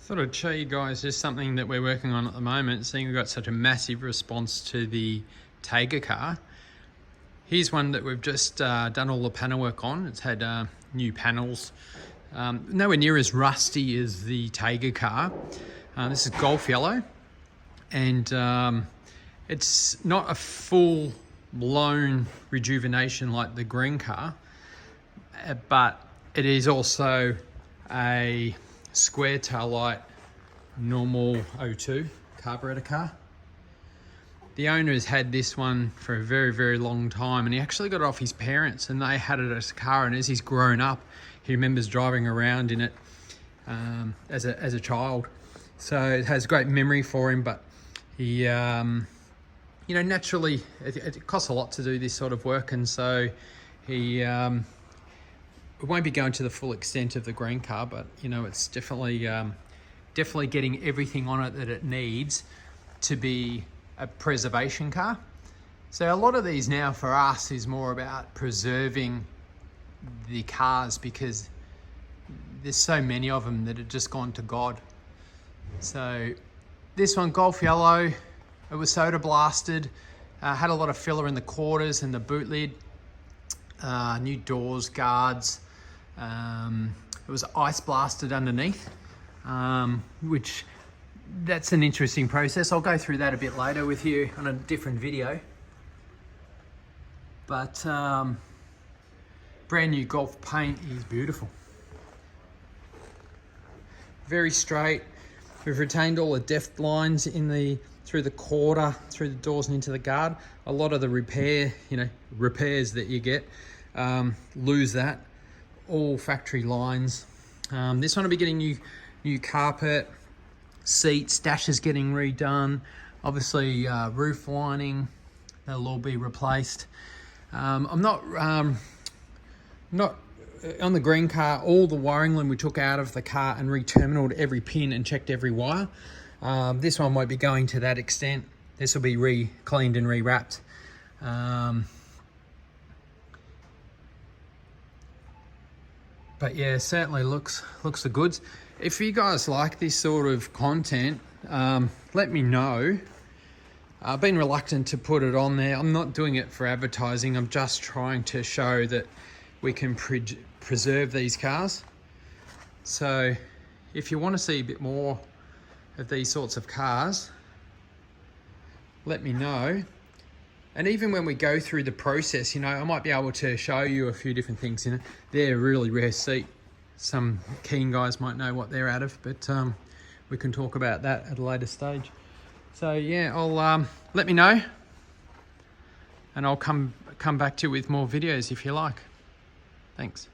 Thought I'd show you guys just something that we're working on at the moment, seeing we've got such a massive response to the Tayga car. Here's one that we've just done all the panel work on. It's had new panels, nowhere near as rusty as the Tayga car. This is Golf Yellow, and it's not a full blown rejuvenation like the green car, but it is also a square tail light normal O2 carburetor car. The owner has had this one for a very long time, and he actually got it off his parents, and they had it as a car, and as he's grown up he remembers driving around in it as a child, so it has great memory for him. But he you know, naturally it costs a lot to do this sort of work, and so he it won't be going to the full extent of the green car, but you know, it's definitely getting everything on it that it needs to be a preservation car. So a lot of these now for us is more about preserving the cars, because there's so many of them that have just gone to God. So this one, Golf Yellow, it was soda blasted, had a lot of filler in the quarters and the boot lid, new doors, guards. It was ice blasted underneath, which that's an interesting process. I'll go through that a bit later with you on a different video. But brand new Golf paint is beautiful. Very straight. We've retained all the depth lines in through the quarter, through the doors and into the guard. A lot of the repairs that you get, lose that. All factory lines. This one will be getting new carpet, seats, dashes getting redone. Obviously roof lining, that'll all be replaced. I'm not on the green car. All the wiring line we took out of the car and re-terminaled every pin and checked every wire. This one won't be going to that extent. This will be re-cleaned and re-wrapped. But yeah, certainly looks the goods. If you guys like this sort of content, let me know. I've been reluctant to put it on there. I'm not doing it for advertising. I'm just trying to show that we can preserve these cars. So if you want to see a bit more of these sorts of cars, let me know. And even when we go through the process, you know, I might be able to show you a few different things. You know, they're a really rare seat. Some keen guys might know what they're out of, but we can talk about that at a later stage. So yeah, I'll let me know, and I'll come back to you with more videos if you like. Thanks.